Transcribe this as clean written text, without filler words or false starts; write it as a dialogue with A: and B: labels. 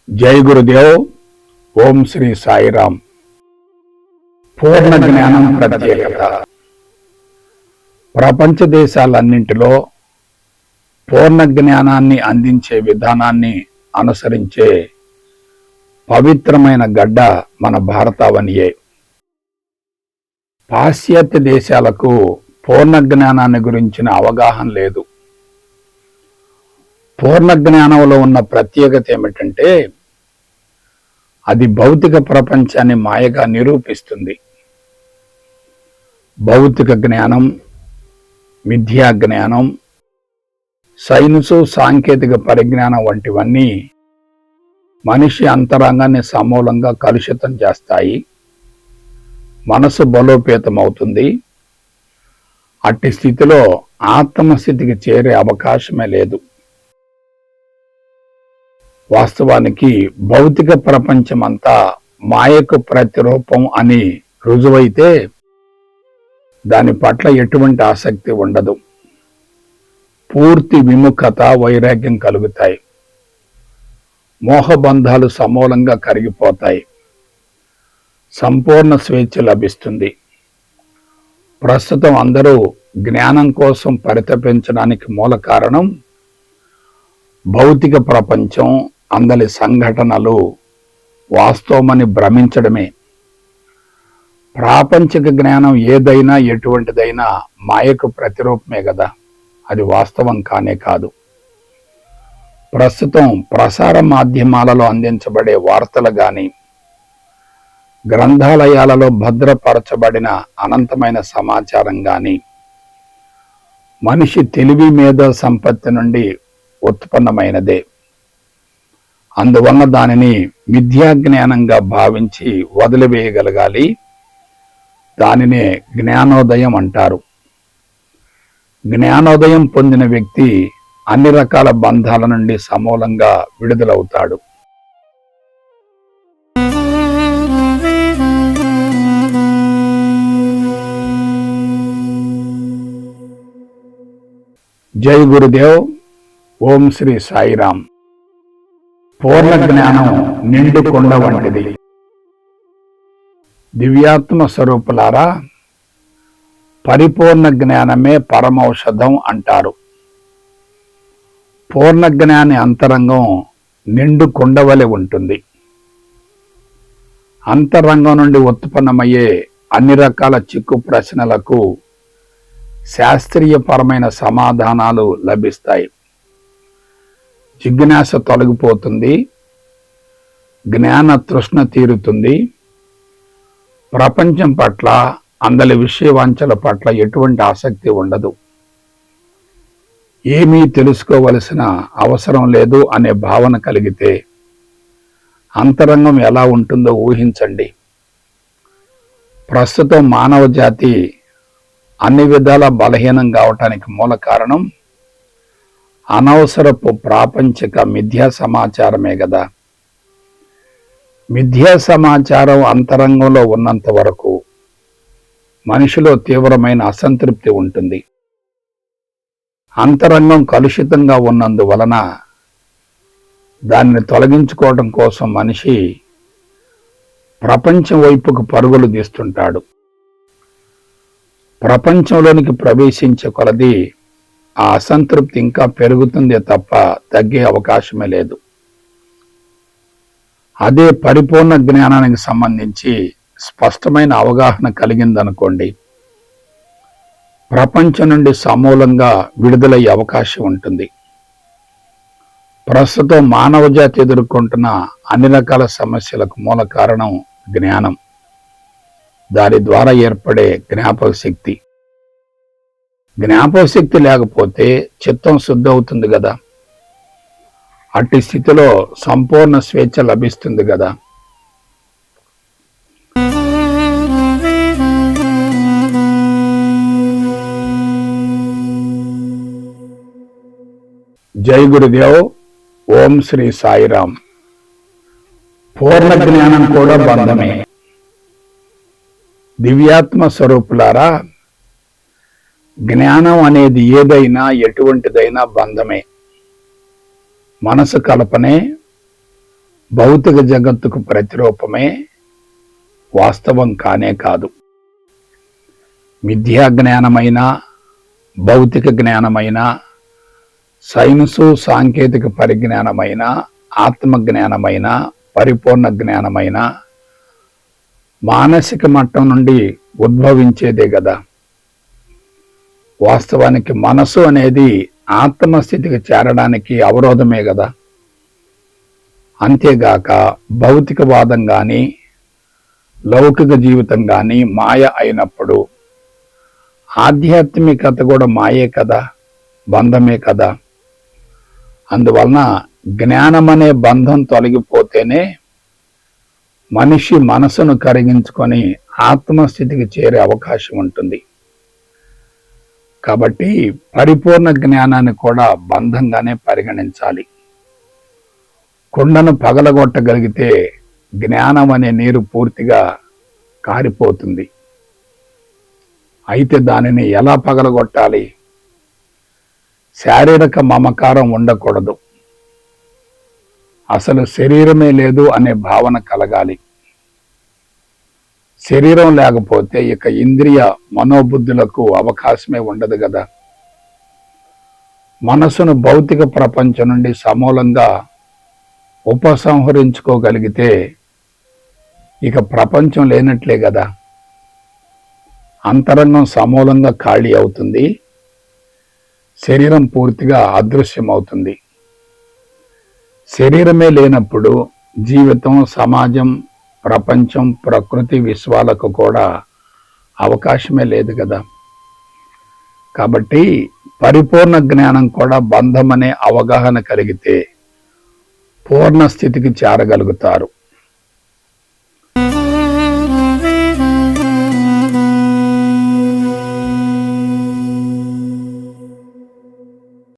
A: జై గురుదేవ్. ఓం శ్రీ సాయిరామ్. పూర్ణ జ్ఞానం ప్రత్యేకత. ప్రపంచ దేశాలన్నింటిలో పూర్ణ జ్ఞానాన్ని అందించే విధానాన్ని అనుసరించే పవిత్రమైన గడ్డ మన భారతావనియే. పాశ్చాత్య దేశాలకు పూర్ణ జ్ఞానాన్ని గురించిన అవగాహన లేదు. పూర్ణ జ్ఞానంలో ఉన్న ప్రత్యేకత ఏమిటంటే అది భౌతిక ప్రపంచాన్ని మాయగా నిరూపిస్తుంది. భౌతిక జ్ఞానం, మిథ్యా జ్ఞానం, సైన్సు, సాంకేతిక పరిజ్ఞానం వంటివన్నీ మనిషి అంతరంగాన్ని సమూలంగా కలుషితం చేస్తాయి. మనసు బలోపేతమవుతుంది. అట్టి స్థితిలో ఆత్మస్థితికి చేరే అవకాశమే లేదు. వాస్తవానికి భౌతిక ప్రపంచమంతా మాయకు ప్రతిరూపం అని రుజువైతే దాని పట్ల ఎటువంటి ఆసక్తి ఉండదు. పూర్తి విముఖత, వైరాగ్యం కలుగుతాయి. మోహబంధాలు సమూలంగా కరిగిపోతాయి. సంపూర్ణ స్వేచ్ఛ లభిస్తుంది. ప్రస్తుతం అందరూ జ్ఞానం కోసం పరితపించడానికి మూల కారణం భౌతిక ప్రపంచం, అందరి సంఘటనలు వాస్తవమని భ్రమించడమే. ప్రాపంచిక జ్ఞానం ఏదైనా, ఎటువంటిదైనా మాయకు ప్రతిరూపమే కదా. అది వాస్తవం కానే కాదు. ప్రస్తుతం ప్రసార మాధ్యమాలలో అందించబడే వార్తలు కానీ, గ్రంథాలయాలలో భద్రపరచబడిన అనంతమైన సమాచారం కానీ మనిషి తెలివి మీద సంపత్తి నుండి ఉత్పన్నమైనదే. అందువల్ల దానిని మిథ్యా జ్ఞానంగా భావించి వదిలివేయగలగాలి. దానినే జ్ఞానోదయం అంటారు. జ్ఞానోదయం పొందిన వ్యక్తి అన్ని రకాల బంధాల నుండి సమూలంగా విడుదలవుతాడు. జై గురుదేవ్. ఓం శ్రీ సాయిరామ్. పూర్ణ జ్ఞానం నిండు కొండ వంటిది. దివ్యాత్మ స్వరూపులారా, పరిపూర్ణ జ్ఞానమే పరమౌషధం అంటారు. పూర్ణ జ్ఞాని అంతరంగం నిండు కొండవలె ఉంటుంది. అంతరంగం నుండి ఉత్పన్నమయ్యే అన్ని రకాల చిక్కు ప్రశ్నలకు శాస్త్రీయపరమైన సమాధానాలు లభిస్తాయి. జిజ్ఞాస తొలగిపోతుంది. జ్ఞాన తృష్ణ తీరుతుంది. ప్రపంచం పట్ల, అందరి విషయవాంఛల పట్ల ఎటువంటి ఆసక్తి ఉండదు. ఏమీ తెలుసుకోవలసిన అవసరం లేదు అనే భావన కలిగితే అంతరంగం ఎలా ఉంటుందో ఊహించండి. ప్రస్తుతం మానవ జాతి అన్ని విధాల బలహీనం కావటానికి మూల కారణం అనవసరపు ప్రాపంచిక మిథ్యా సమాచారమే కదా. మిథ్యా సమాచారం అంతరంగంలో ఉన్నంత వరకు మనిషిలో తీవ్రమైన అసంతృప్తి ఉంటుంది. అంతరంగం కలుషితంగా ఉన్నందువలన దాన్ని తొలగించుకోవడం కోసం మనిషి ప్రపంచం వైపుకు పరుగులు తీస్తుంటాడు. ప్రపంచంలోనికి ప్రవేశించే కొలది ఆ అసంతృప్తి ఇంకా పెరుగుతుందే తప్ప తగ్గే అవకాశమే లేదు. అదే పరిపూర్ణ జ్ఞానానికి సంబంధించి స్పష్టమైన అవగాహన కలిగిందనుకోండి, ప్రపంచం నుండి సమూలంగా విడుదలయ్యే అవకాశం ఉంటుంది. ప్రస్తుతం మానవ జాతి ఎదుర్కొంటున్న అన్ని రకాల సమస్యలకు మూల కారణం జ్ఞానం, దాని ద్వారా ఏర్పడే జ్ఞాపక శక్తి. జ్ఞాపక శక్తి లేకపోతే చిత్తం శుద్ధి అవుతుంది కదా. అట్టి స్థితిలో సంపూర్ణ స్వేచ్ఛ లభిస్తుంది కదా. జై గురుదేవ్. ఓం శ్రీ సాయిరామ్. పూర్ణ జ్ఞానం కూడా బంధమే. దివ్యాత్మ స్వరూపులారా, జ్ఞానం అనేది ఏదైనా, ఎటువంటిదైనా బంధమే. మనసు కల్పనే, భౌతిక జగత్తుకు ప్రతిరూపమే వాస్తవం కానే కాదు. మిథ్యా జ్ఞానమైన, భౌతిక జ్ఞానమైన, సైన్సు సాంకేతిక పరిజ్ఞానమైన, ఆత్మజ్ఞానమైన, పరిపూర్ణ జ్ఞానమైన మానసిక మట్టం నుండి ఉద్భవించేదే కదా. వాస్తవానికి మనసు అనేది ఆత్మస్థితికి చేరడానికి అవరోధమే కదా. అంతేగాక భౌతికవాదం కానీ లౌకిక జీవితం కానీ మాయ అయినప్పుడు ఆధ్యాత్మికత కూడా మాయే కదా, బంధమే కదా. అందువలన జ్ఞానం అనే బంధం తొలగిపోతేనే మనిషి మనసును కరిగించుకొని ఆత్మస్థితికి చేరే అవకాశం ఉంటుంది. కాబట్టి పరిపూర్ణ జ్ఞానాన్ని కూడా బంధంగానే పరిగణించాలి. కుండను పగలగొట్టగలిగితే జ్ఞానం అనే నీరు పూర్తిగా కారిపోతుంది. అయితే దానిని ఎలా పగలగొట్టాలి? శారీరక మమకారం ఉండకూడదు. అసలు శరీరమే లేదు అనే భావన కలగాలి. శరీరం లేకపోతే ఇక ఇంద్రియ మనోబుద్ధులకు అవకాశమే ఉండదు కదా. మనసును భౌతిక ప్రపంచం నుండి సమూలంగా ఉపసంహరించుకోగలిగితే ఇక ప్రపంచం లేనట్లే కదా. అంతరంగం సమూలంగా ఖాళీ అవుతుంది, శరీరం పూర్తిగా అదృశ్యమవుతుంది. శరీరమే లేనప్పుడు జీవితం, సమాజం, ప్రపంచం, ప్రకృతి, విశ్వాలకు కూడా అవకాశమే లేదు కదా. కాబట్టి పరిపూర్ణ జ్ఞానం కూడా బంధం అనే అవగాహన కలిగితే పూర్ణ స్థితికి చేరగలుగుతారు.